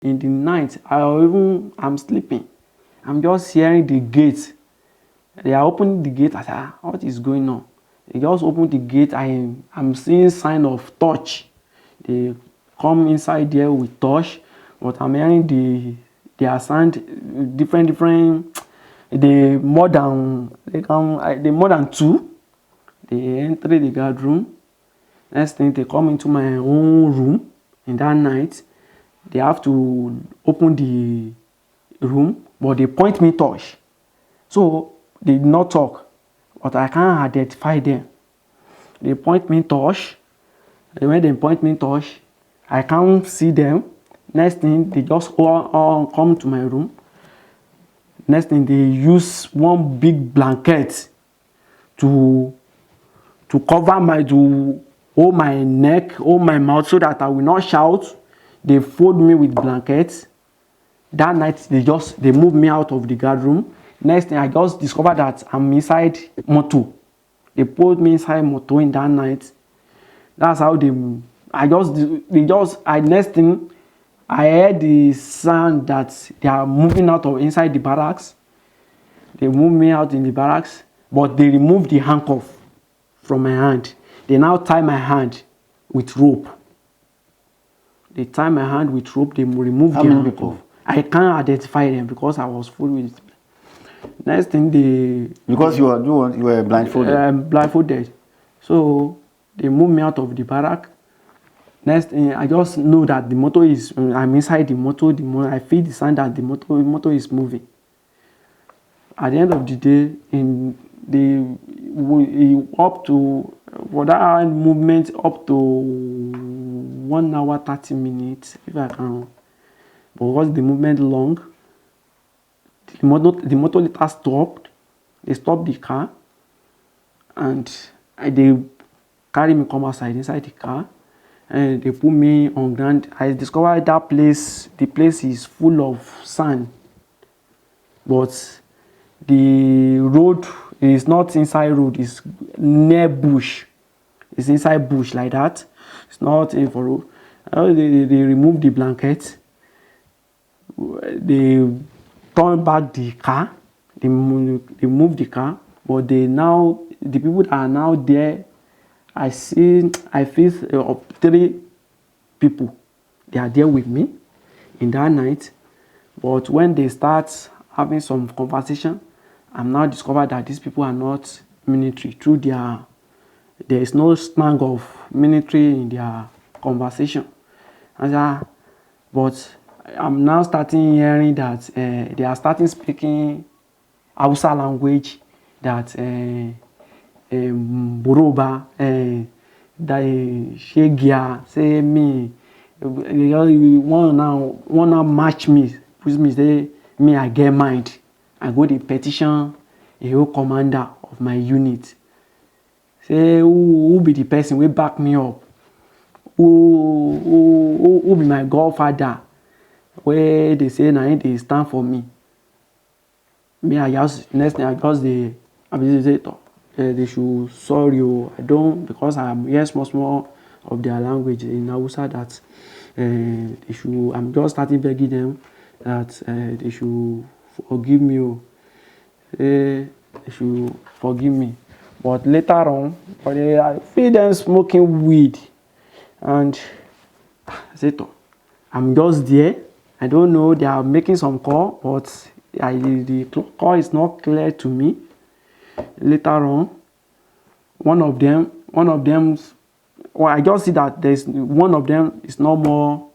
In the night, I'm sleeping. I'm just hearing the gate. They are opening the gate. I said, what is going on? They just open the gate. I'm seeing sign of touch. They come inside there with touch, but I'm hearing their sound different. They more than two. They enter the guard room. Next thing, they come into my own room in that night. They have to open the room, but they point me touch. So they did not talk, but I can't identify them. They point me touch. When they point me touch, I can't see them. Next thing, they just all come to my room. Next thing, they use one big blanket to hold my neck, hold my mouth so that I will not shout. They fold me with blankets. That night, they moved me out of the guard room. Next thing, I just discovered that I'm inside motor. They pulled me inside motor in that night. That's how next thing, I heard the sound that they are moving out of inside the barracks. They moved me out in the barracks, but they removed the handcuff from my hand. They now tie my hand with rope. They tie my hand with rope. They remove the handcuff. I can't identify them because I was full with it. Next thing, because you were blindfolded. Blindfolded. So they moved me out of the barrack. Next thing, I just know that the motor is. I'm inside the motor. I feel the sound that the motor is moving. At the end of the day, for that movement up to 1 hour 30 minutes, if I can. But was the movement long? The motor later stopped. They stopped the car, and they carry me come outside inside the car, and they put me on ground. I discovered that place. The place is full of sand, but the road is not inside road. It's near bush. It's inside bush like that. It's not in for road. They remove the blanket. They turn back the car. They move the car, but the people that are now there, I feel 3 people. They are there with me in that night. But when they start having some conversation, I'm now discovered that these people are not military. There is no slang of military in their conversation. But I'm now starting hearing that they are starting speaking Hausa language, that Boroba, that Shegia, say me, one now match me, push me, say me I get mind. I go to petition a whole commander of my unit. Say who be the person will back me up? Who be my godfather? Where they say now they stand for me. Me I just next thing they should sorry you. I don't, because I'm hear small of their language in Hausa that they should. I'm just starting begging them that they should forgive me. They should forgive me. But later on, I feel them smoking weed, and I said, I'm just there. I don't know. They are making some call, but the call is not clear to me. Later on, one of them. Well, I just see that there's one of them is no more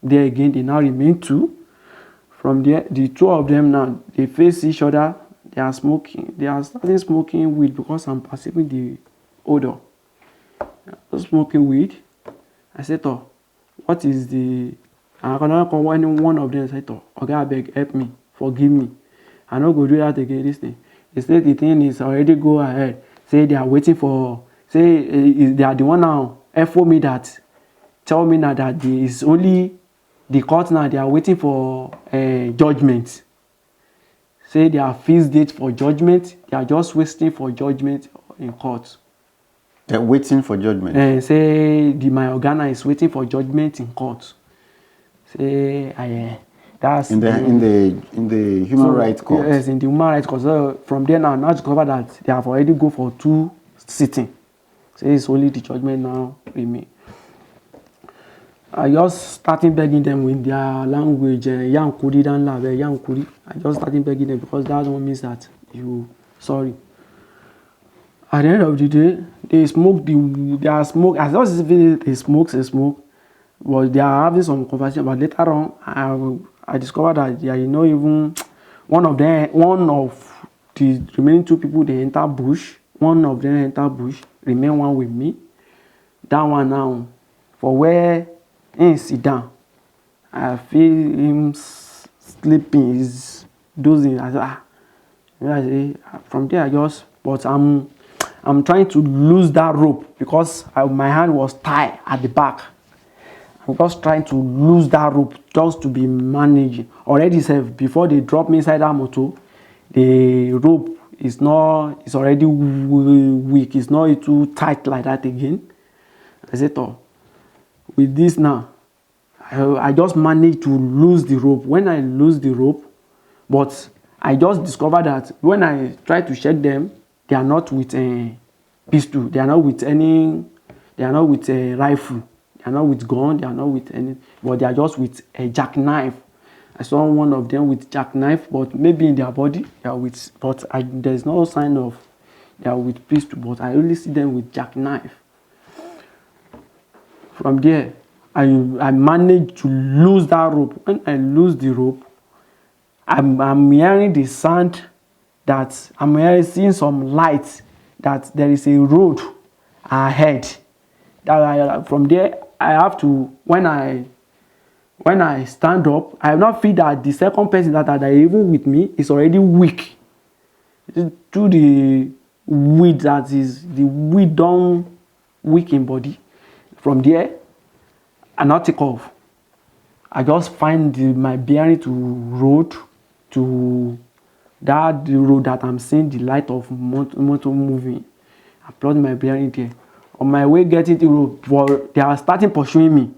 there again. They now remain 2. From there, the 2 of them now they face each other. They are smoking. They are starting smoking weed because I'm perceiving the odor. Smoking weed. I said, "Oh, what is the?" I'm gonna call one of them. I said, "Oh, okay, I beg, help me, forgive me. I not go do that again. This thing." They said the thing is already go ahead. Say they are waiting for. Say they are the one now. FO me that. Tell me now that there is only the court now. They are waiting for judgment. Say they are fixed date for judgment. They are just waiting for judgment in court. They're waiting for judgment. Say my organa is waiting for judgment in court. say that's in the human rights court. Yes, in the human rights court. From there now discover that they have already go for 2 sitting. Say it's only the judgment now remain. I just starting begging them with their language, Yankuri dan la Yankuri. I just starting begging them because that one means that you sorry. At the end of the day, they smoke as long as they smoke, but they are having some conversation. But later on, I discovered that there is not even one of the remaining 2 people they enter bush. One of them enter bush, remain one with me. That one now, for where he sit down, I feel him sleeping, he's dozing. I say, from there but I'm trying to lose that rope because my hand was tied at the back. I'm just trying to lose that rope just to be managing. Already before they drop me inside that motor, the rope is already weak. It's not too tight like that again. I said, oh, with this now, I just managed to lose the rope. When I lose the rope, but I just discovered that when I try to check them, they are not with a pistol. They are not with a rifle. They are not with gun. They are not with any. But they are just with a jackknife. I saw one of them with jackknife, but maybe in their body they are with. But there's no sign of they are with pistol. But I only see them with jackknife. From there, I managed to lose that rope. When I lose the rope, I'm hearing the sound that seeing some lights that there is a road ahead. From there, I have to when I stand up, I now feel that the second person that are even with me is already weak. To the weed that is the weed don't weak in body. From there, I now take off. I just find my bearing to road to that road that I'm seeing the light of motor moving. I plug my bearing there. On my way getting the road, they are starting pursuing me.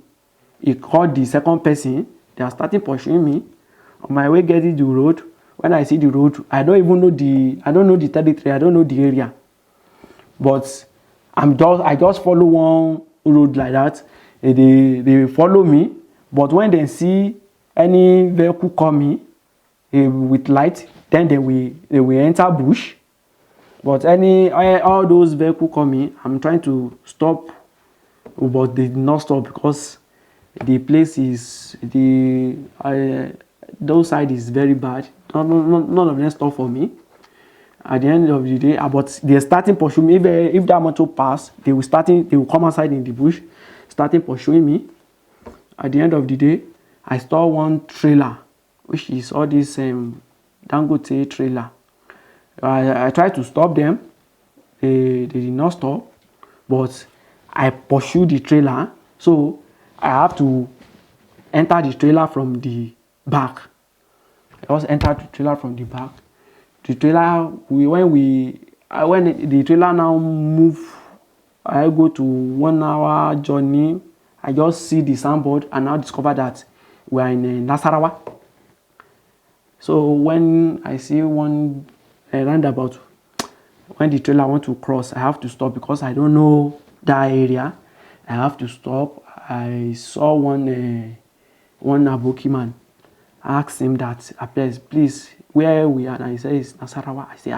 He called the second person. They are starting pursuing me. On my way getting the road, when I see the road, I don't know the territory. I don't know the area. But I just follow one road like that. They follow me. But when they see any vehicle coming with light, then they will enter bush. But all those vehicles coming, I'm trying to stop, but they did not stop because the place is those side is very bad. None of them stop for me. At the end of the day, but they're starting pursuing me. If that motor pass, they will come outside in the bush, starting pursuing me. At the end of the day, I saw one trailer, which is all this Dangote trailer. I tried to stop them. They did not stop, but I pursued the trailer. So I have to enter the trailer from the back. I just entered the trailer from the back. The trailer, when the trailer now move, I go to 1 hour journey. I just see the signboard and now discover that we are in Nasarawa. So when I see one roundabout, when the trailer want to cross, I have to stop because I don't know that area. I have to stop. I saw one Aboki man. I asked him that, please, where we are? And he said it's Nasarawa. I say,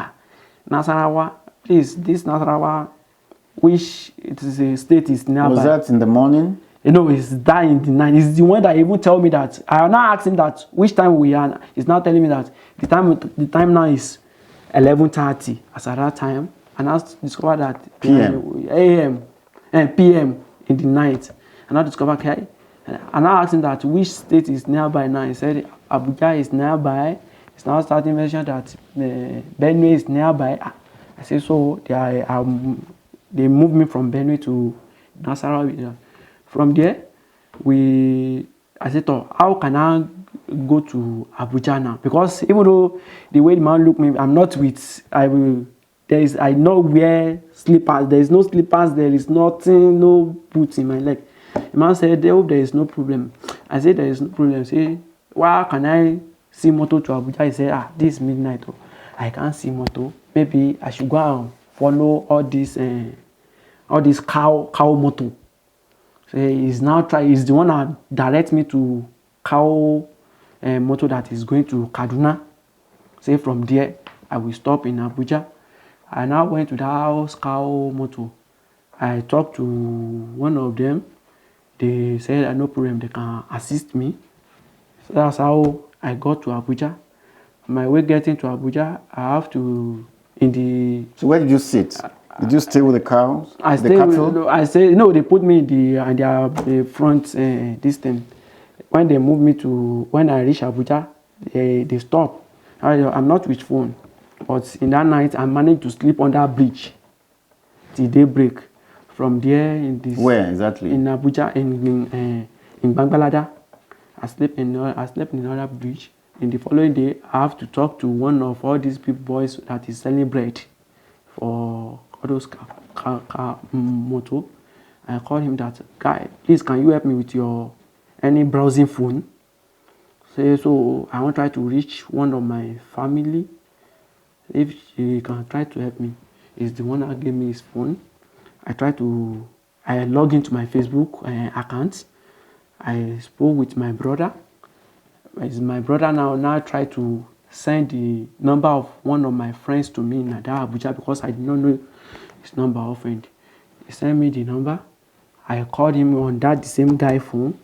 Nasarawa, please, this Nasarawa, which it is a state is nearby. Was that in the morning? It's that in the night. It's the one that even tell me that. I now asked him that which time we are. He's now telling me that the time now is 11:30 as at that time. And I discovered that PM PM in the night. And I discovered okay. And I asked him that which state is nearby now. He said Abuja is nearby. It's now starting to mention that Benue is nearby. I said so they moved me from Benue to Nasarawa. From there, I said, oh, how can I go to Abuja now? Because even though the way the man looked at me, I'm not with, I know wear slippers. There is no slippers. There is nothing, no boots in my leg. The man said, oh, there is no problem. I said, there is no problem. Say, why can I see motor to Abuja? He said, this is midnight. Oh. I can't see motor. Maybe I should go and follow all this cow motor. So he's the one that direct me to cow motor that is going to Kaduna. Say from there, I will stop in Abuja. I now went to the house cow motor. I talked to one of them. They said no problem, they can assist me. So that's how I got to Abuja. My way getting to Abuja, I have to So where did you sit? Did you stay with the cows? No, they put me in the front this thing. When they moved me when I reach Abuja, they stop. I'm not with phone, but in that night I managed to sleep on that bridge till daybreak. From there where exactly? In Abuja, in Bangbalada. I slept in another bridge. In the following day, I have to talk to one of all these people boys that is selling bread for all those motor. I called him that, guy, please can you help me with your any browsing phone? So I want to try to reach one of my family. If he can try to help me, he's the one that gave me his phone. I log into my Facebook account. I spoke with my brother. My brother now try to send the number of one of my friends to me in Abuja because I did not know his number often. He sent me the number. I called him on the same guy phone.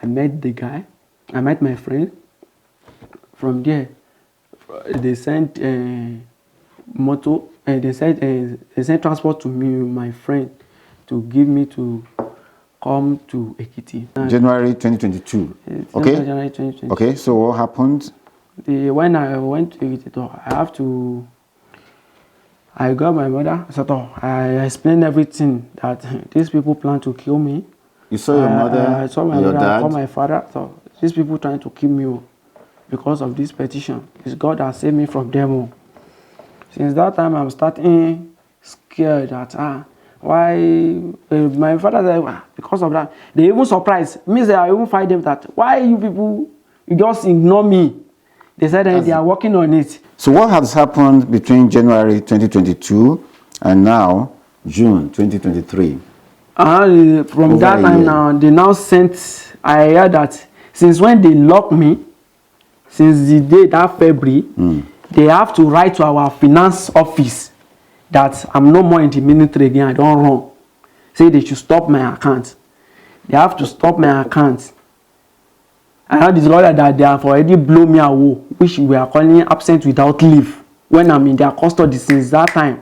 I met the guy. I met my friend. From there, they sent they sent transport to me, my friend, to give me to come to Ekiti. January 2022. Okay. January 2022. Okay. So what happened? When I went to Ekiti, I got my mother. I explained everything that these people plan to kill me. You saw your mother. I saw my your mother. dad. I called my father. So these people trying to kill me because of this petition. It's God that saved me from them. Since that time, I'm starting scared that why my father said because of that. They even surprised me. I even find them that why you people you just ignore me. They said that they are working on it. So what has happened between January 2022 and now June 2023? From that time now, they now sent. I heard that since when they locked me, since the day that February, they have to write to our finance office that I'm no more in the military again. I don't run. Say they should stop my account. They have to stop my account. I heard this lawyer that they have already blown me away, which we are calling absent without leave. When I'm in their custody since that time,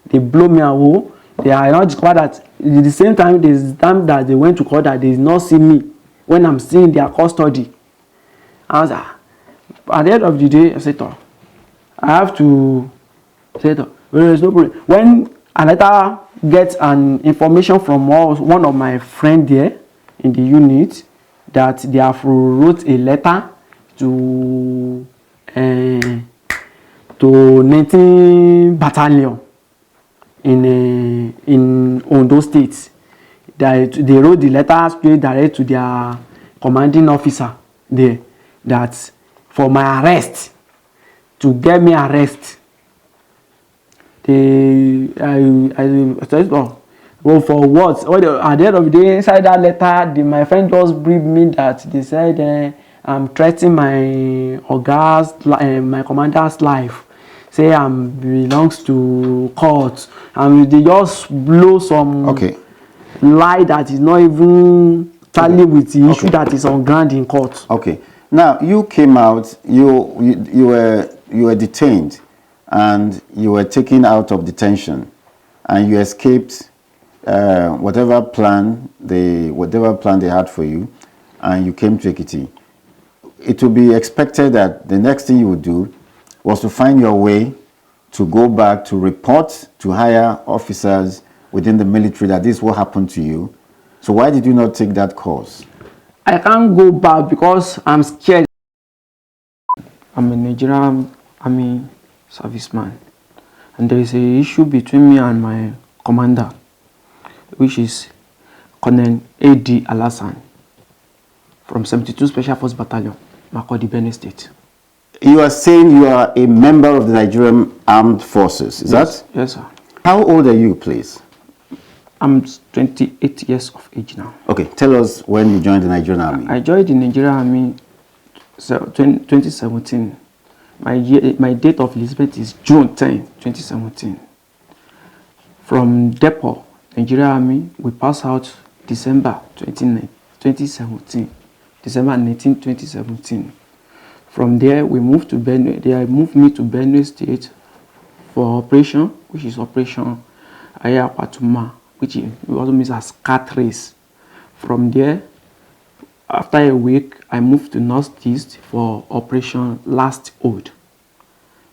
they blow me away. They are not discovered that at the same time, there's time that they went to court that they did not see me when I'm still in their custody. I was at the end of the day, I said, I have to say, there is no problem. When I later get an information from one of my friends there in the unit that they have wrote a letter to 19 battalion in Ondo State. They wrote the letter straight direct to their commanding officer there that for my arrest, to get me arrest. Well, for what? At the end of the day, inside that letter, my friend just briefed me that they said I'm threatening my commander's life. Say belongs to court, and they just blow some lie that is not even tally with the issue that is on ground in court. Okay. Now you came out. You were detained, and you were taken out of detention, and you escaped whatever plan they had for you, and you came to Ekiti. It would be expected that the next thing you would do was to find your way to go back to report to higher officers within the military that this is what happened to you. So why did you not take that course? I can't go back because I'm scared. I'm a Nigerian army serviceman, and there is an issue between me and my commander, which is Colonel A.D. Alassan. from 72 Special Force Battalion, Makurdi, Benue State. You are saying you are a member of the Nigerian Armed Forces, is Yes. that? Yes, sir. How old are you, please? I'm 28 years of age now. Okay, tell us when you joined the Nigerian Army. I joined the Nigerian Army 2017. My date of enlistment is June 10, 2017. From depot, Nigerian Army, we pass out December 2017. December 19, 2017. From there, we moved to Benue. They moved me to Benue State for operation, which is Operation Ayapatuma, which also means as cat race. From there, after a week, I moved to Northeast for Operation Last Hold.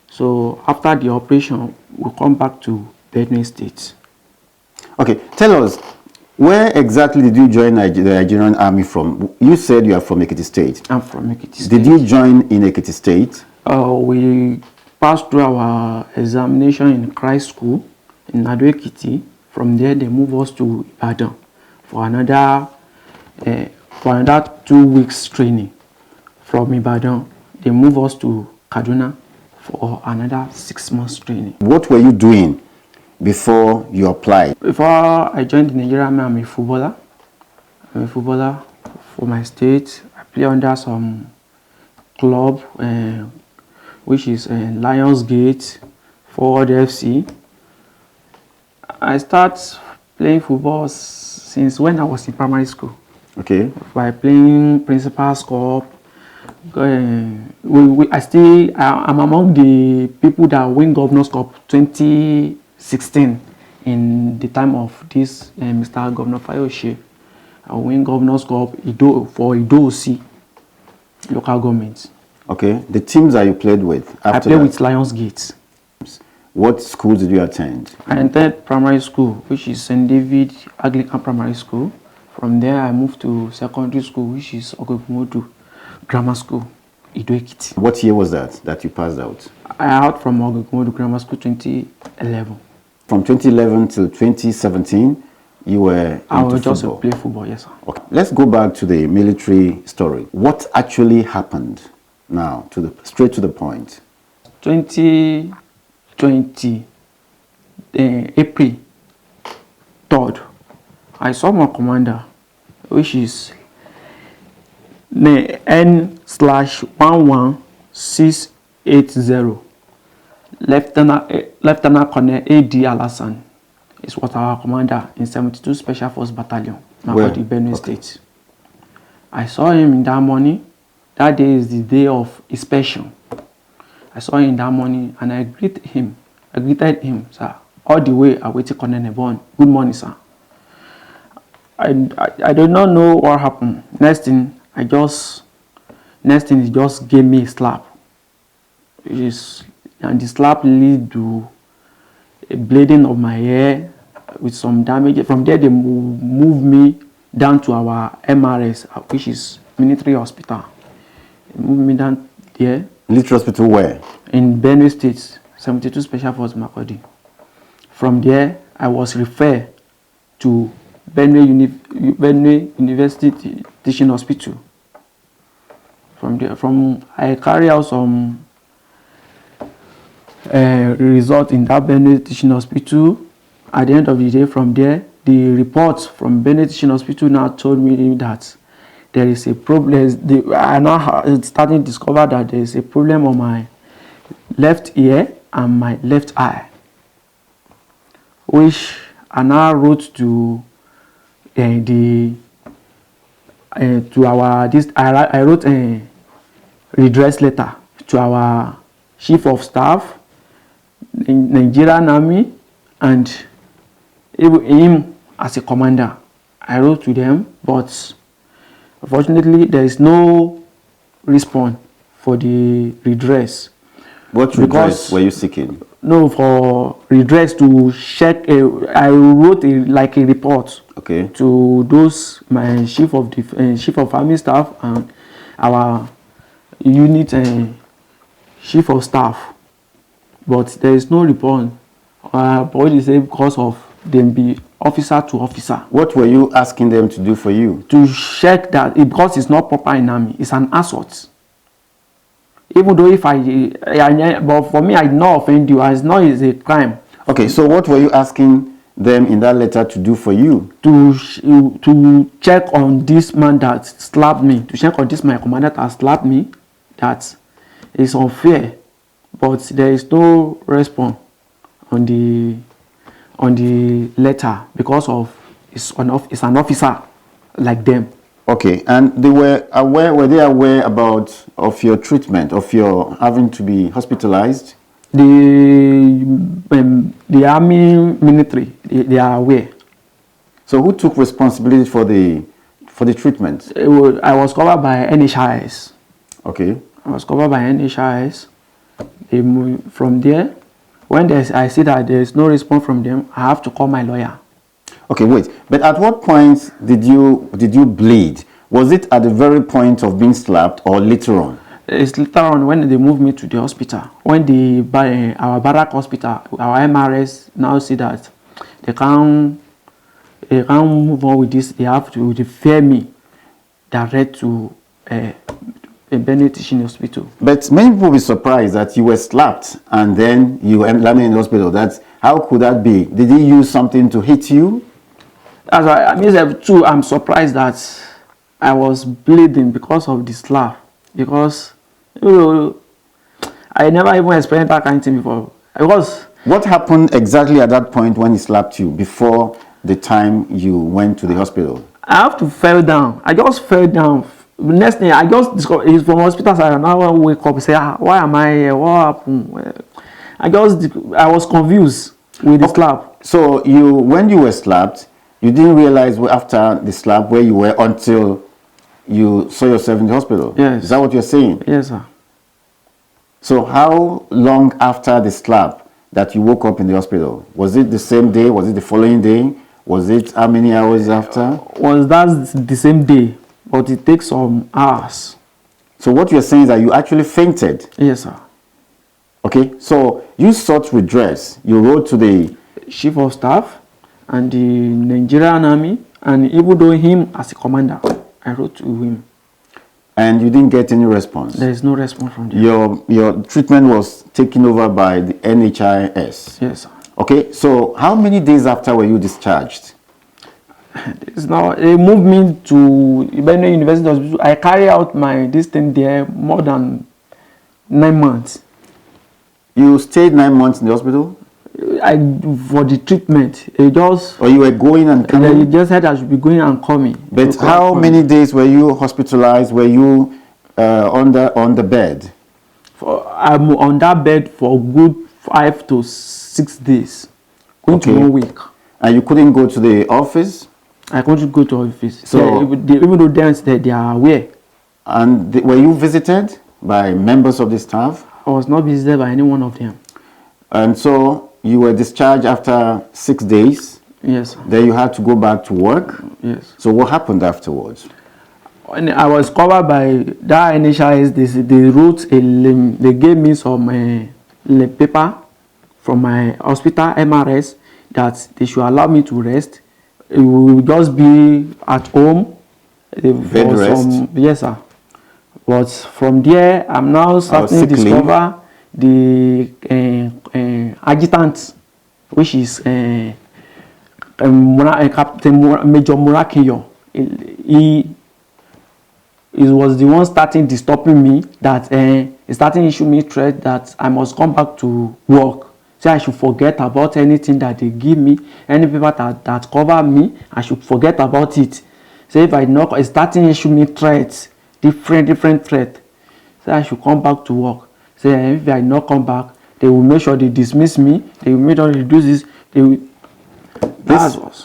So after the operation, we come back to Benue State. Okay, tell us, where exactly did you join the Nigerian Army from? You said you are from Ekiti State. I'm from Ekiti State. Did you join in Ekiti State? We passed through our examination in Christ School in Ado Ekiti. From there, they move us to Ibadan for another 2 weeks training. From Ibadan, they move us to Kaduna for another 6 months training. What were you doing before you applied? Before I joined the Nigerian Army, I'm a footballer. I'm a footballer for my state. I play under some club, which is Lionsgate, Forward FC. I start playing football since when I was in primary school. Okay. By playing Principal's Cup. I'm among the people that win Governor's Cup 2016 in the time of this Mr. Governor Fayose. I win Governor's Cup for Ido-Osi local government. Okay. The teams that you played with after I played that? with Lionsgate. What schools did you attend? I entered primary school, which is St. David Anglican Primary School. From there, I moved to secondary school, which is Ogogumodu Grammar School, Ido-Ekiti. What year was that you passed out? I out from Ogogumodu Grammar School 2011. From 2011 till 2017, you were I into was just football. play football, yes, sir. Okay. Let's go back to the military story. What actually happened now, straight to the point? 2020, April 3rd, I saw my commander, which is N/11680, Lieutenant Colonel A.D. Alassan is what our commander in 72 Special Force Battalion, Makurdi, Benue State. I saw him in that morning. That day is the day of inspection. I saw him that morning and I greeted him, sir, all the way awaiting Colonel Nebon. Good morning, sir. I do not know what happened. Next thing he just gave me a slap. And the slap led to a bleeding of my hair with some damage. From there, they moved me down to our MRS, which is military hospital. They moved me down there. Military hospital where? In Benue State, 72 Special Force Makurdi. From there, I was referred to Benue University Teaching Hospital. From there, I carry out some result in that Benue Teaching Hospital. At the end of the day, from there, the reports from Benue Teaching Hospital now told me that there is a problem. I now starting to discover that there is a problem on my left ear and my left eye, which I now wrote to I wrote a redress letter to our chief of staff in Nigerian Army and him as a commander. I wrote to them, but unfortunately there is no response for the redress. What redress were you seeking? No, for redress to check. I wrote a report. Okay. To those my chief of army staff and our unit chief of staff, but there is no report. But they say because of them be officer to officer. What were you asking them to do for you? To check that because it's not proper in army, it's an assault. Even though if but for me, I did not offend you, as not is a crime. Okay, so what were you asking them in that letter to do for you? To check on this man that slapped me, to check on this my commander that slapped me, that is unfair, but there is no response on the letter because of it's an officer like them. Okay, and they were they aware of your treatment, of your having to be hospitalized? The army military, they are aware. So who took responsibility for the treatment? I was covered by NHIS. Okay. I was covered by NHIS. From there, when I see that there is no response from them, I have to call my lawyer. Okay, wait. But at what point did you bleed? Was it at the very point of being slapped or later on? It's later on when they moved me to the hospital. When our barrack hospital, our MRS now see that they can't move on with this. They have to refer me direct to a Bennett Teaching Hospital. But many people will be surprised that you were slapped and then you landed in the hospital. How could that be? Did he use something to hit you? That's why I'm surprised that I was bleeding because of the slap. Because I never even experienced that kind of thing before. What happened exactly at that point when he slapped you before the time you went to the hospital? I have to fell down. I just fell down. The next thing I just discovered is from hospital. I now wake up and say, why am I here? What happened? I was confused with the slap. So when you were slapped, you didn't realize after the slap where you were until you saw yourself in the hospital? Yes. Is that what you're saying? Yes, sir. So how long after the slap that you woke up in the hospital? Was it the same day? Was it the following day? Was it how many hours after? Was that the same day, but it takes some hours. So what you're saying is that you actually fainted? Yes, sir. Okay, so you sought redress. You wrote to the Chief of Staff and the Nigerian Army, and even though him as a commander, I wrote to him. And you didn't get any response? There is no response from them. Your treatment was taken over by the NHIS? Yes, sir. Okay, so how many days after were you discharged? It's now they moved me to Ibadan University Hospital. I carry out this thing there more than 9 months. You stayed 9 months in the hospital? For the treatment. Or you were going and coming? They just said I should be going and coming. But how many days were you hospitalized? Were you on the bed? I'm on that bed for a good 5 to 6 days. Going to 1 week. And you couldn't go to the office? I couldn't go to office. So even though they are aware. And were you visited by members of the staff? I was not visited by any one of them. And so you were discharged after 6 days? Yes, sir. Then you had to go back to work? Yes. So what happened afterwards? When I was covered by that NHIS, they gave me some paper from my hospital MRS that they should allow me to rest. It will just be at home. Bed rest? Yes, sir. But from there, I'm now starting to discover the adjutant, which is Captain Major Murakiyo. He was the one starting disturbing me, that he starting issuing me threat that I must come back to work. So I should forget about anything that they give me, any paper that cover me, I should forget about it. So if I not, starting issuing me threats, different threats. So I should come back to work. So if I not come back, they will make sure they dismiss me. They will make sure they do this.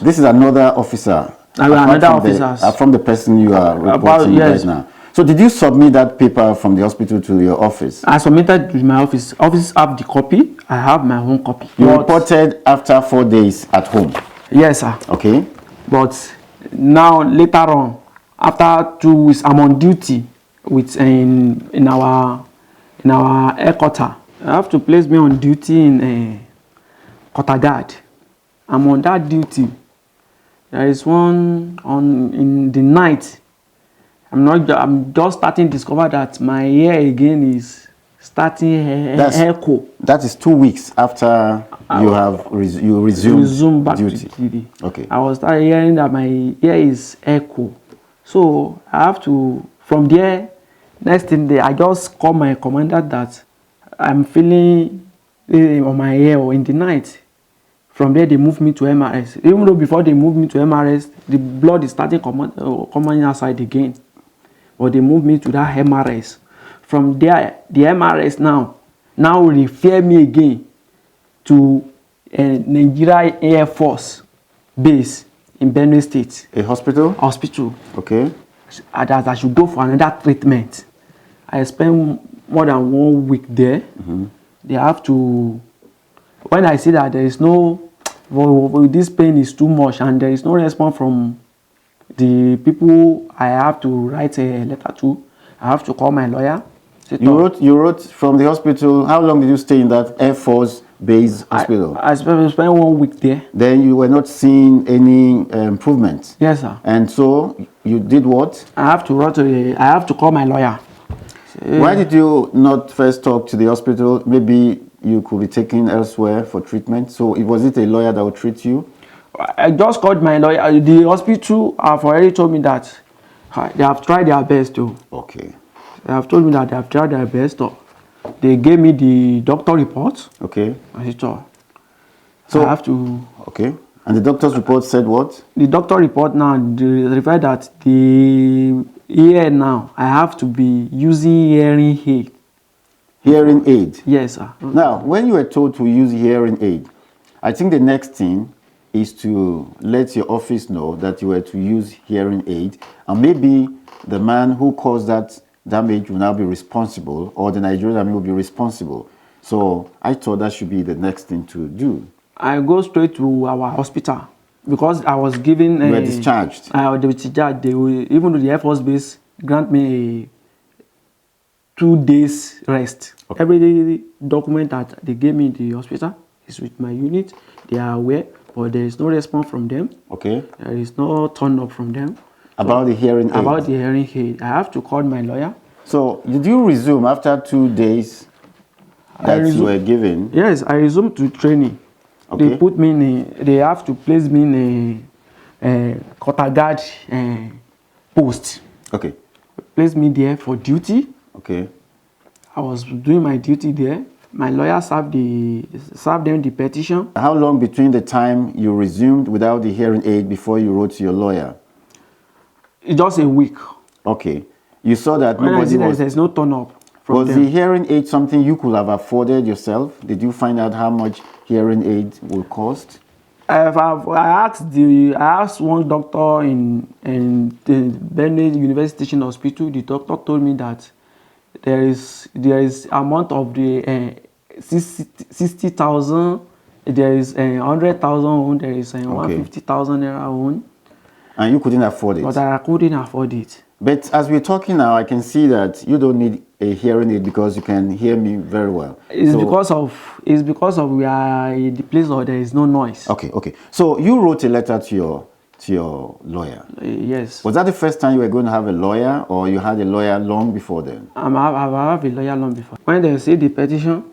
This is another officer. Another officer. From the person you are reporting right now. So did you submit that paper from the hospital to your office? I submitted to my office. Office have the copy. I have my own copy. You reported after 4 days at home? Yes, sir. Okay. But now later on, after 2 weeks, I'm on duty in our headquarters. I have to place me on duty in quarter guard. I'm on that duty. There is one on in the night. I'm just starting to discover that my ear again is starting echo. That is 2 weeks after you have you resumed Back duty. to duty. Okay. I was started hearing that my ear is echo. So I have to, from there, next thing I just call my commander that I'm feeling on my ear or in the night. From there, they moved me to MRS. Even though before they moved me to MRS, the blood is starting coming outside again. But they moved me to that MRS. From there, the MRS now refer me again to Nigeria Air Force base in Benue State. A hospital? Hospital. Okay. That I should go for another treatment. I spent more than 1 week there. They have to, when I see that there is no, this pain is too much and there is no response from the people I have to write a letter to, I have to call my lawyer. You wrote from the hospital. How long did you stay in that Air Force base hospital? I spent 1 week there. Then you were not seeing any improvement. Yes, sir. And so you did what? I have to call my lawyer. Why did you not first talk to the hospital? Maybe you could be taken elsewhere for treatment. So was it a lawyer that would treat you? I just called my lawyer. The hospital have already told me that they have tried their best too. Okay. They have told me that they have tried their best. They gave me the doctor report. Okay. So I have to. Okay. And the doctor's report said what? The doctor report now referred that the ear now I have to be using hearing aid. Hearing aid? Yes, sir. Now, when you were told to use hearing aid, I think the next thing is to let your office know that you were to use hearing aid, and maybe the man who caused that damage will now be responsible, or the Nigerian Army will be responsible. So I thought that should be the next thing to do. I go straight to our hospital because I was given. You were discharged. I was discharged. Even though the Air Force base grant me a 2 days rest. Okay. Every document that they gave me in the hospital is with my unit. They are aware, but there is no response from them. Okay. There is no turn up from them. About the hearing aid? About the hearing aid. I have to call my lawyer. So did you resume after 2 days that you were given? Yes, I resumed to training. Okay. They put me in they have to place me in a quarter guard post. Okay. Place me there for duty. Okay. I was doing my duty there. My lawyer served them the petition. How long between the time you resumed without the hearing aid before you wrote to your lawyer? Just a week. Okay. You saw that when nobody there's no turn up. Was the hearing aid something you could have afforded yourself? Did you find out how much hearing aid will cost? I asked one doctor in the Benue University Teaching Hospital. The doctor told me that there is amount of the 60,000. There is 100,000. There is 150,000 naira. And you couldn't afford it. But I couldn't afford it. But as we're talking now, I can see that you don't need a hearing aid because you can hear me very well. It's because of we are in the place where there is no noise. Okay, okay. So you wrote a letter to your lawyer. Yes. Was that the first time you were going to have a lawyer, or you had a lawyer long before then? I have a lawyer long before. When they see the petition,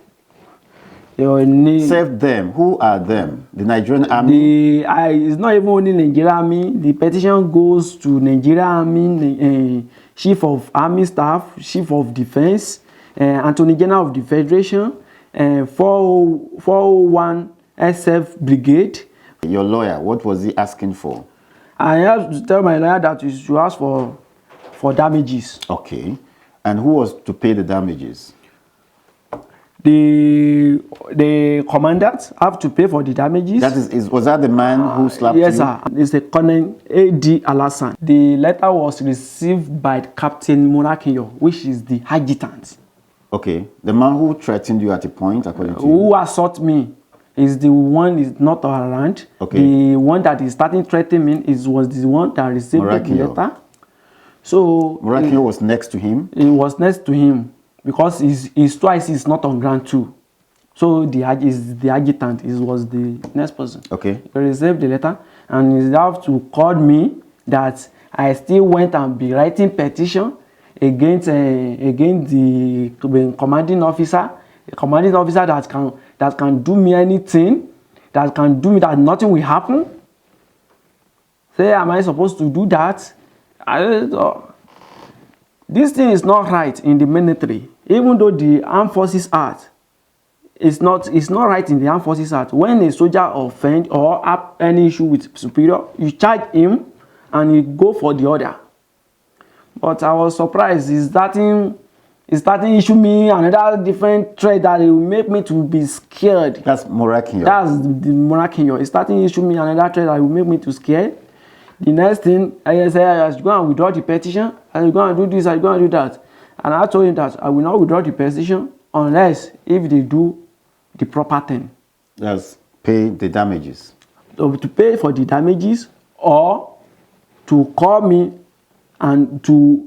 they will serve them. Who are them? The Nigerian Army? It's not even only Nigerian Army. The petition goes to Nigerian Army, Chief of Army Staff, Chief of Defense, Attorney General of the Federation, 401 SF Brigade. Your lawyer, what was he asking for? I have to tell my lawyer that you should ask for damages. Okay. And who was to pay the damages? The commandant have to pay for the damages. Was that the man who slapped you? Yes, sir. It's the Colonel A.D. Alassan. The letter was received by Captain Morakinyo, which is the adjutant. Okay. The man who threatened you at a point, according to you? Who assaulted me is the one is not around. Okay. The one that is starting threatening me was the one that received the letter. So Morakinyo was next to him? He was next to him. Because his twice is not on ground too. So the adjutant was the next person. Okay. He received the letter and he have to call me that I still went and be writing petition against the commanding officer, that can do me anything, that can do me that nothing will happen. Say, am I supposed to do that? This thing is not right in the military, even though the Armed Forces Act. It's not right in the Armed Forces Act. When a soldier offend or have any issue with superior, you charge him and you go for the order. But I was surprised. He's starting issue me another different threat that will make me to be scared. That's Morakinyo. That's the Morakinyo. He's starting issue me another threat that will make me to scared. The next thing, I said, I should go and withdraw the petition. I should go and do this, I should go and do that. And I told him that I will not withdraw the petition unless if they do the proper thing. That's pay the damages. So to pay for the damages or to call me and to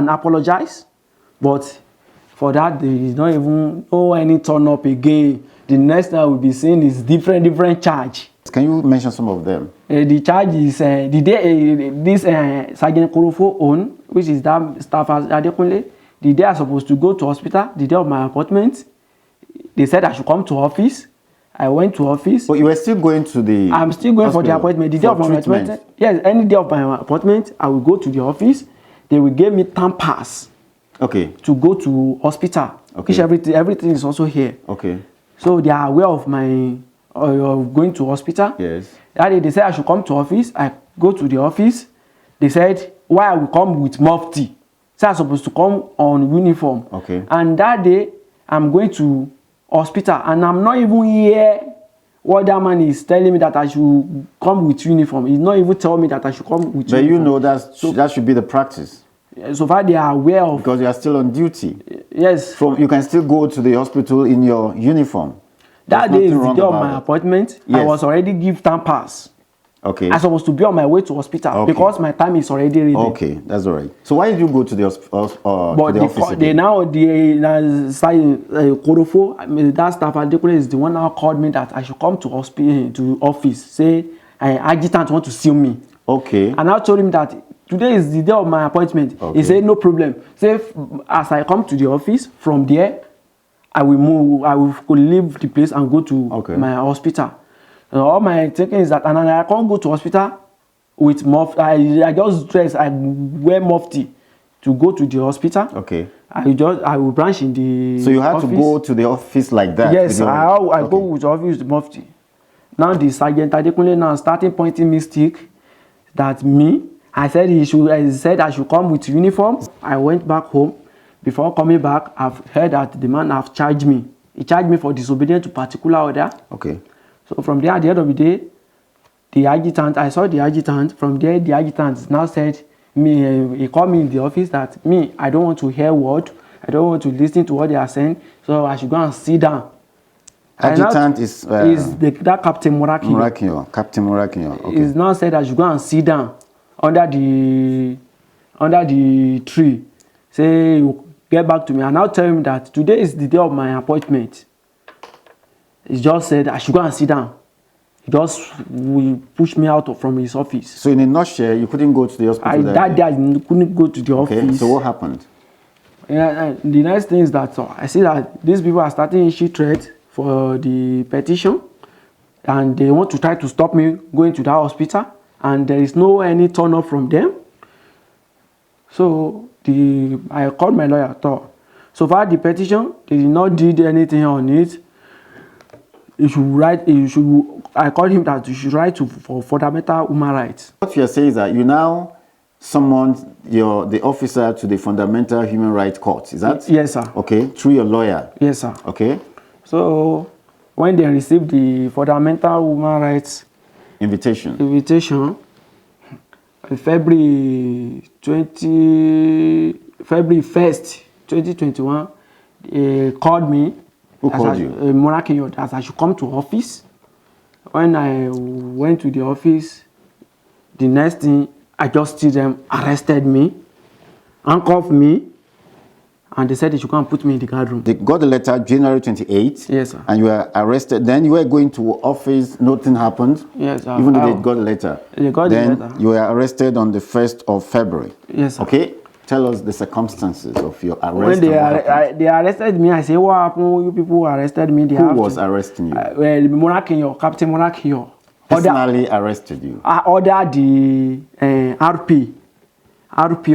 apologize. But for that, there is not even any turn up again. The next thing I will be saying is different charge. Can you mention some of them? The charge is the day this Sergeant Korofo own, which is that staff as Adekunle. The day I supposed to go to hospital, the day of my appointment, they said I should come to office. I went to office. But you were still going to the I'm still going for the appointment. The day of my appointment. Yes, any day of my appointment, I will go to the office. They will give me time pass. Okay. To go to hospital. Okay. Which everything is also here. Okay. So they are aware of my going to hospital. Yes. That day they said I should come to office. I go to the office. They said why I will come with mufti. So I'm supposed to come on uniform. Okay. And that day I'm going to hospital and I'm not even here. What that man is telling me that I should come with uniform. He's not even telling me that I should come with uniform. But you know that should be the practice. So far they are aware of. Because you are still on duty. Yes. You can still go to the hospital in your uniform. That day is the day of my appointment. Yes. I was already given time pass. Okay. I'm supposed to be on my way to hospital because my time is already ready. Okay, that's all right. So why did you go to the office? But they now Korofo, that staff Adekunle is the one now called me that I should come to office. Say adjutant want to see me. Okay. And I told him that today is the day of my appointment. Okay. He said no problem. Say as I come to the office from there, I will move. I will leave the place and go to my hospital. All my thinking is that, and I can't go to hospital with mufti. I just dress. I wear mufti to go to the hospital. Okay. I will branch in the. So you had to go to the office like that. Yes, I go with the office with mufti. Now the Sergeant Adekunle now starting pointing mistake that me. I said I should come with uniform. I went back home. Before coming back, I've heard that the man have charged me. He charged me for disobedience to particular order. Okay. So from there, at the end of the day, I saw the adjutant. From there, the adjutant now said he called me in the office that I don't want to hear word. I don't want to listen to what they are saying. So I should go and sit down. Adjutant is that Captain Morakinyo. Captain Morakinyo. Okay. He's now said I should go and sit down under the tree. Say you get back to me. And now tell him that today is the day of my appointment. He just said I should go and sit down. He just will push me out from his office. So in a nutshell, you couldn't go to the hospital that day. I couldn't go to the office. So what happened? Yeah, the next thing is that I see that these people are starting issue threats for the petition, and they want to try to stop me going to that hospital, and there is no any turn up from them. So I called my lawyer. So far the petition, they did not did anything on it. I called him that you should write for fundamental human rights. What you are saying is that you now summoned the officer to the Fundamental Human Rights Court. Is that? Yes, sir. Okay, through your lawyer. Yes, sir. Okay. So when they received the Fundamental Human Rights invitation, February 1st, 2021, they called me. Who called you? Morakinyo, that I should come to office. When I went to the office, the next thing, I just see them arrested me, handcuffed me, and they said they should come and put me in the guard room. They got the letter January 28th. Yes, sir. And you were arrested. Then you were going to office, nothing happened. Yes, sir. Even though they got the letter. They got then the letter. You were arrested on the 1st of February. Yes, sir. Okay? Tell us the circumstances of your arrest. When they arrested me, I say, what happened? You people arrested me. Who was arresting you? Well, Monakinyo, Captain Monakinyo. Personally arrested you? I ordered the RP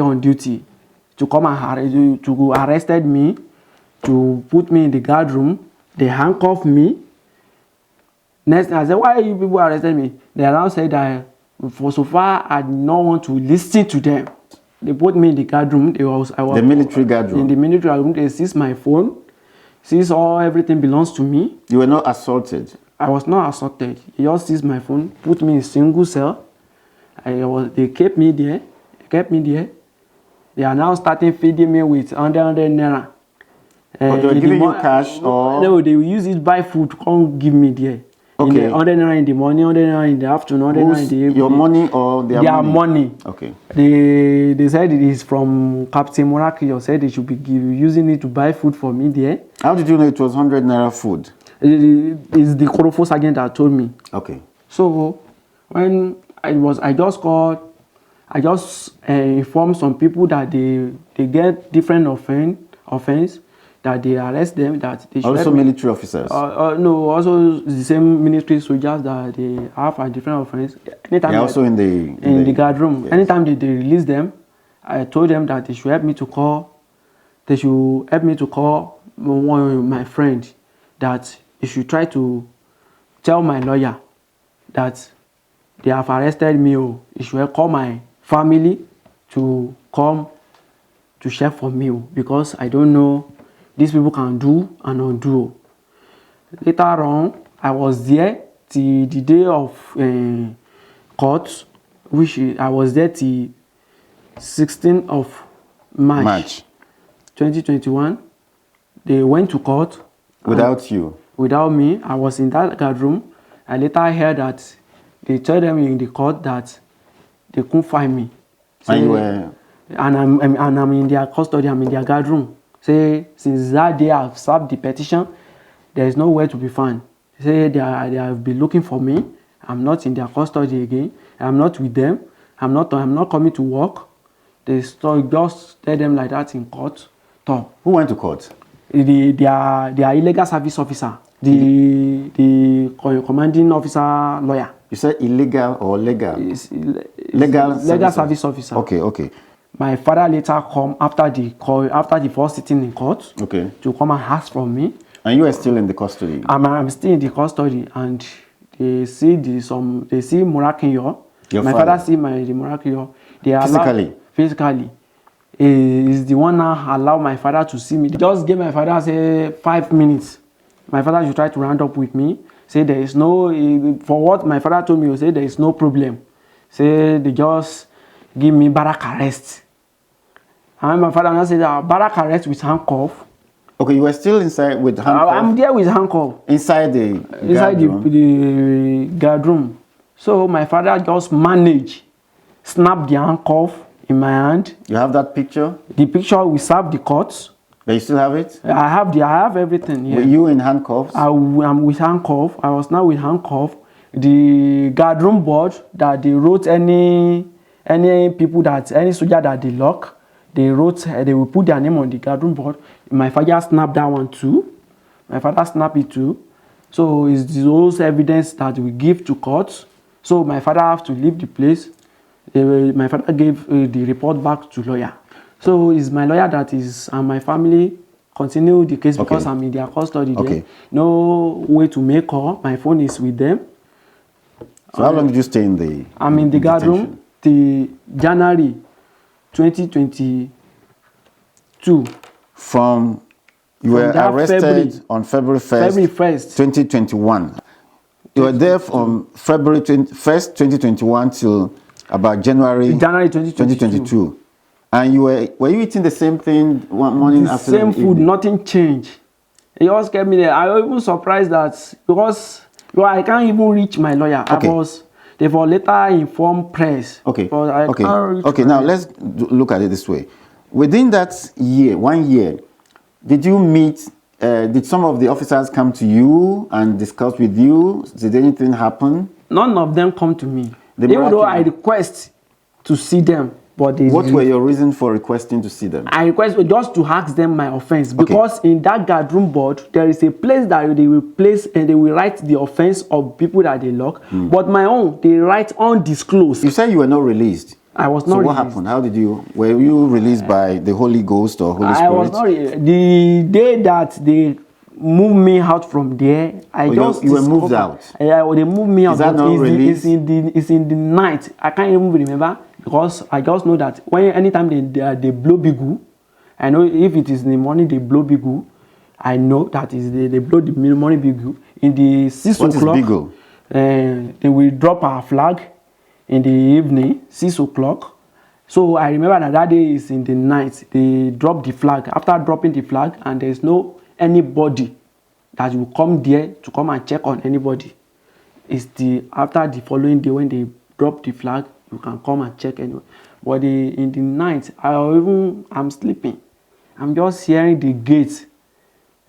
on duty to come and to arrested me, to put me in the guard room. They handcuffed me. Next, I said, why you people arrested me? They now said that for so far I did not want to listen to them. They put me in the guard room. I was the military guard room. In the military room, they seized my phone, seized everything belongs to me. You were not assaulted? I was not assaulted. He just seized my phone, put me in a single cell. They kept me there. They are now starting feeding me with 100 naira. But they were giving you cash or? No, they will use it buy food. Can't give me there. Okay. 100 naira in the morning, 100 naira in the afternoon, 100 naira in the evening. Your money or their money? Okay. They said it is from Captain Morakio. Said they should be using it to buy food for me there. How did you know it was 100 naira food? It's the Korofo sergeant that told me. Okay. So when I just informed some people that they get different offense, that they arrest them, that they should also military officers. No, also the same military soldiers that they have a different offense. Anytime they're also in the guard room. Yes. Anytime they release them, I told them that they should help me to call. They should help me to call my friend, that he should try to tell my lawyer that they have arrested me. He should call my family to come to check for me, because I don't know these people can do and undo. Later on, I was there till the day of court, which I was there till 16th of March 2021. They went to court. Without you? Without me. I was in that guard room. I later heard that they told them in the court that they couldn't find me. And you were? And I'm in their custody. I'm in their guard room. Say, since that day I've served the petition, there is nowhere to be found. Say they have been looking for me. I'm not in their custody again. I'm not with them. I'm not coming to work. They just tell them like that in court. Who went to court? Their illegal service officer, the commanding officer lawyer. You said illegal or legal? Legal service officer. Okay. My father later come after the first sitting in court. Okay. To come and ask from me. And you are still in the custody? I'm still in the custody, and they see Morakinyo. My father see the Morakinyo. Physically. Is the one now allow my father to see me. They just gave my father, say, 5 minutes. My father should try to round up with me. Say there is no, for what my father told me, say there is no problem. Say they just give me barrack arrest. And my father now said that barrack arrest with handcuff. Okay, you were still inside with handcuff? I'm there with handcuff. Inside the guard room. So my father just managed, snap the handcuff in my hand. You have that picture? The picture we served the courts. But you still have it? I have everything. Yeah. Were you in handcuffs? I'm with handcuff. I was now with handcuff. The guard room board that they wrote any soldier that they lock, they will put their name on the guard room board. My father snapped that one too. My father snapped it too. So it's those evidence that we give to court. So my father have to leave the place. My father gave the report back to lawyer. So it's my lawyer that is, and my family continue the case because I'm in their custody. Okay. No way to make call. My phone is with them. So how long did you stay in the? I'm in the guard room till January 2022. You were arrested on February 1st, 2021. You were there from February 1st, 2021 till about January 2022. And were you eating the same thing one morning after the same food, nothing changed. He just kept me there. I was even surprised that because I can't even reach my lawyer. They were later informed press. Okay, now let's look at it this way. Within that year, 1 year, Did you meet, did some of the officers come to you and discuss with you? Did anything happen? None of them come to me. The Even though miracle- I request to see them, but they What were your reasons for requesting to see them? I request just to ask them my offense, because in that guard room board there is a place that they will place and they will write the offense of people that they lock. But my own, they write undisclosed. You said you were not released. I was So not what released. happened? How did you, were you released by the Holy Ghost or Holy Spirit? I was not the day that they moved me out from there. I just you were moved out. Yeah, they moved me out. Is that but not it's released? it's in the night. I can't even remember, because I just know that anytime they blow bigu, I know if it is in the morning they blow bigu. I know that is they blow the morning bigu. In the 6 What is o'clock, bigu? They will drop our flag in the evening, 6 o'clock. So I remember that day is in the night. They drop the flag. After dropping the flag, and there's no anybody that will come there to come and check on anybody. It's after the following day when they drop the flag, you can come and check anyway. But in the night, I'm sleeping. I'm just hearing the gate.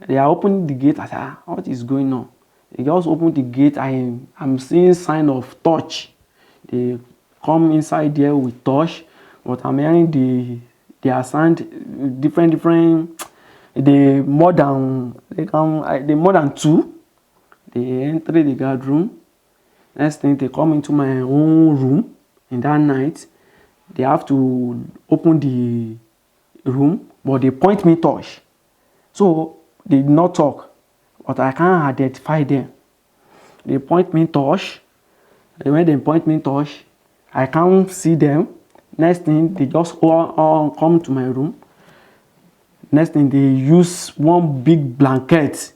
They are opening the gate. I said, what is going on? They just open the gate. I'm seeing sign of touch. They come inside there with touch, but I'm hearing they are signed different. The more than two. They enter the guard room. Next thing, they come into my own room in that night. They have to open the room, but they point me touch. So they did not talk, but I can't identify them. They point me touch. When they point me touch, I can't see them. Next thing, they just all come to my room. Next thing, they use one big blanket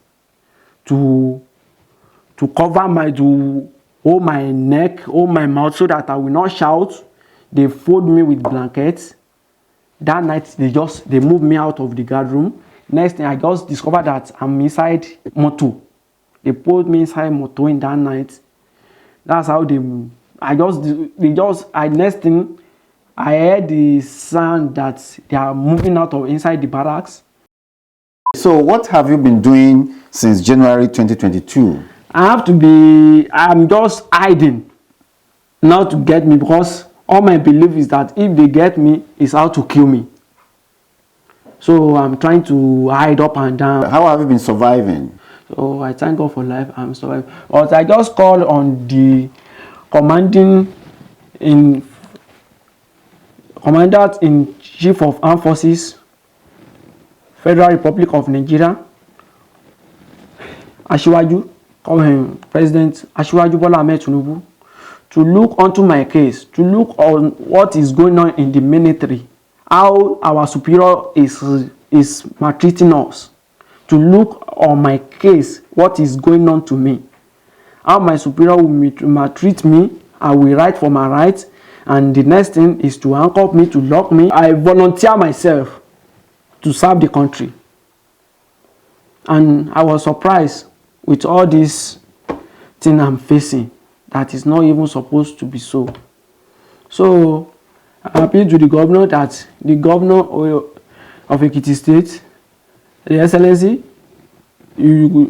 to cover to hold my neck, hold my mouth, so that I will not shout. They fold me with blankets. That night, they moved me out of the guard room. Next thing, I just discovered that I'm inside motor. They put me inside motor in that night. That's how next thing, I heard the sound that they are moving out of inside the barracks. So what have you been doing since January 2022? I'm just hiding, not to get me, because all my belief is that if they get me, it's how to kill me. So I'm trying to hide up and down. How have you been surviving? So I thank God for life. I'm surviving. But I just called on the Commandant in Chief of Armed Forces, Federal Republic of Nigeria, Asiwaju, President Asiwaju Bola Ahmed Tinubu, to look onto my case, to look on what is going on in the military, how our superior is maltreating us, to look on my case, what is going on to me, how my superior will maltreat me. I will write for my rights, and the next thing is to handcuff me, to lock me. I volunteer myself to serve the country, and I was surprised with all this thing I'm facing that is not even supposed to be so. So I appeal to the governor, that the governor of Ekiti State, the Excellency,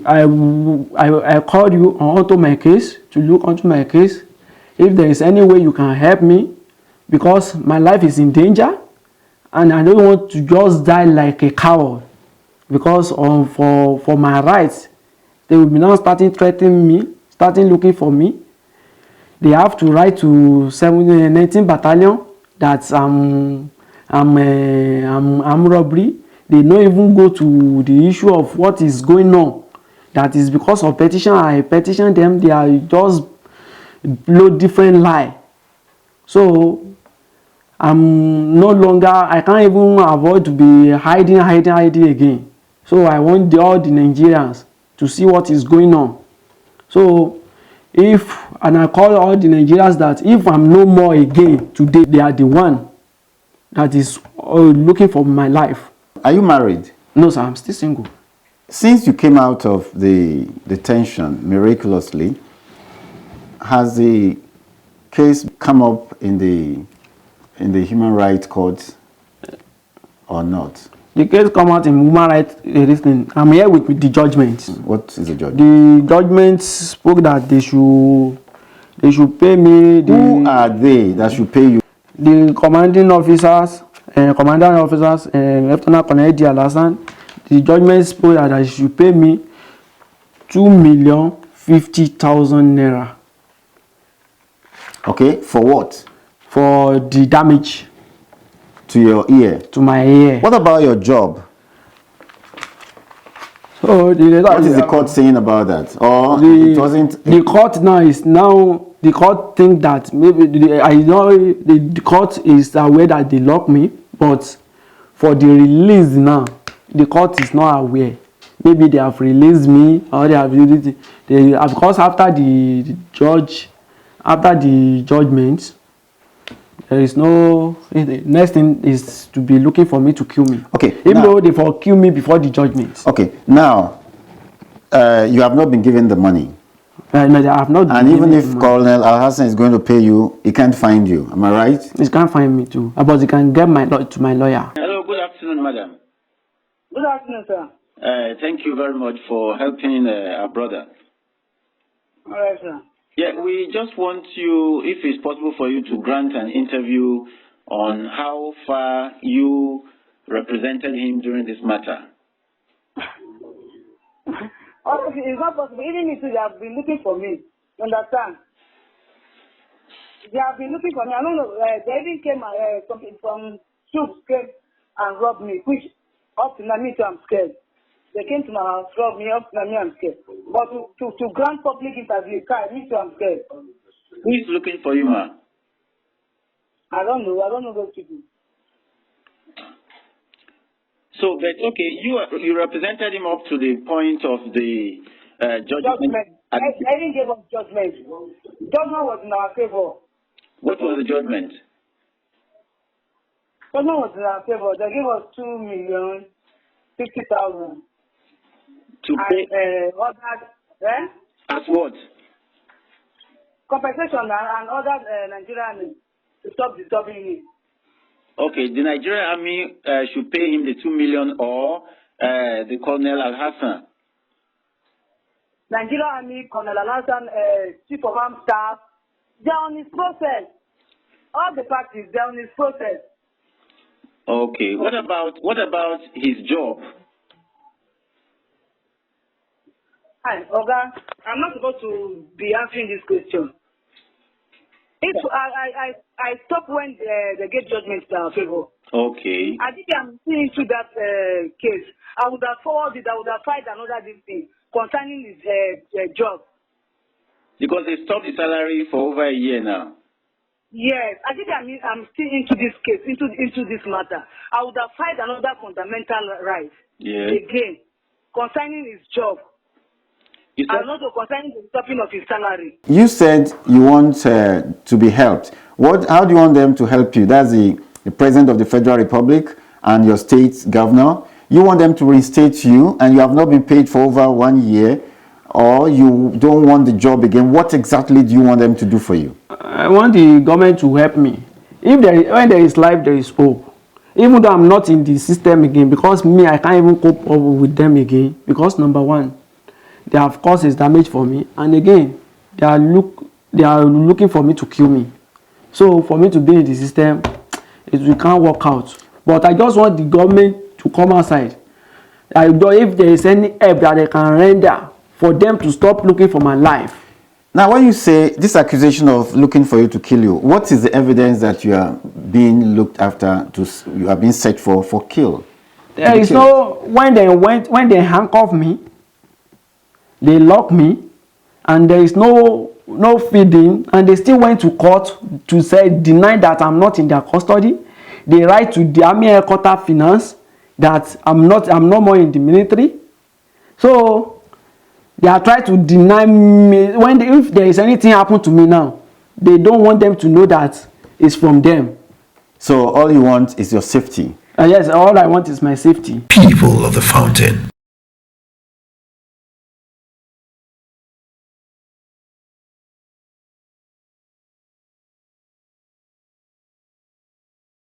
I called you onto my case, to look onto my case. If there is any way you can help me, because my life is in danger, and I don't want to just die like a coward, because for my rights, they will be now starting threatening me, starting looking for me. They have to write to 19 Battalion that I'm robbery. They don't even go to the issue of what is going on. That is because of petition. I petition them. They are just blow different lie. So I'm no longer, I can't even avoid to be hiding again. So I want all the Nigerians to see what is going on. So and I call all the Nigerians that if I'm no more again today, they are the one that is looking for my life. Are you married? No, sir, I'm still single. Since you came out of the detention miraculously, has the case come up in the Human Rights Court or not? The case come out in human rights thing. I'm here with the judgment. What is the judgment? The judgment spoke that they should pay me. Who are they that should pay you? The commanding officers, Lieutenant Colonel D. Alassane. The judgment spoke that they should pay me 2,050,000 naira. Okay, for what? For the damage to your ear. To my ear. What about your job? So what is the court saying about that? Or it wasn't. The court the court think that maybe the court is aware that they lock me, but for the release now, the court is not aware. Maybe they have released me, or they have because after the judgment, there is no. The next thing is to be looking for me to kill me. Okay. Even though they for kill me before the judgment. Okay. Now, you have not been given the money. No, I have not. And even if Colonel Al-Hassan is going to pay you, he can't find you. Am I right? He can't find me too. But he can get to my lawyer. Hello. Good afternoon, madam. Good afternoon, sir. Thank you very much for helping our brother. All right, sir. Yeah, we just want you, if it's possible for you to grant an interview on how far you represented him during this matter. Honestly, it's not possible. Even if they have been looking for me, you understand? They have been looking for me. I don't know. They even came from troops came and robbed me, which up to now, me too, I'm scared. They came to my house, robbed me, up to now, me, I'm scared. But to grant public interview, me too, I'm scared. Who is looking for you, ma? I don't know. I don't know those people. So, but okay, you represented him up to the point of the judgment. I didn't give up judgment. Judgment was in our favor. What was the judgment? Judgment was in our favor. They gave us 2,050,000. To pay? As what? Compensation and other Nigerian to stop disturbing me. Okay, the Nigerian army should pay him the 2 million or the Colonel Al-Hassan. Nigerian army, Colonel Al-Hassan, chief of armed staff, they're on his process. All the parties, they're on his process. Okay, what about his job? Hi, Oga, I'm not supposed to be answering this question. If I stop when they get judgment in our favor. Okay. I think I'm seeing into that case. I would have forwarded, I would have filed another thing concerning his job. Because they stopped the salary for over a year now. Yes, I think I'm still into this case, into this matter. I would have filed another fundamental right again concerning his job. And also concerning the stopping of his salary. You said you want to be helped. How do you want them to help you? That's the President of the Federal Republic and your state governor. You want them to reinstate you and you have not been paid for over 1 year, or you don't want the job again. What exactly do you want them to do for you? I want the government to help me. When there is life, there is hope. Even though I'm not in the system again, because I can't even cope up with them again. Because number one, they have caused damage for me, and again, they are looking for me to kill me. So for me to be in the system, it can't work out. But I just want the government to come outside. If there is any help that they can render for them to stop looking for my life. Now, when you say this accusation of looking for you to kill you, what is the evidence that you are being looked after, you are being searched for kill? There is no, when they handcuff me, they lock me, and there is no feeding, and they still went to court to deny that I'm not in their custody. They write to the Army Headquarters Finance that I'm no more in the military. So they are trying to deny me. If there is anything happen to me now, they don't want them to know that it's from them. So all you want is your safety. Yes, all I want is my safety. People of the Fountain,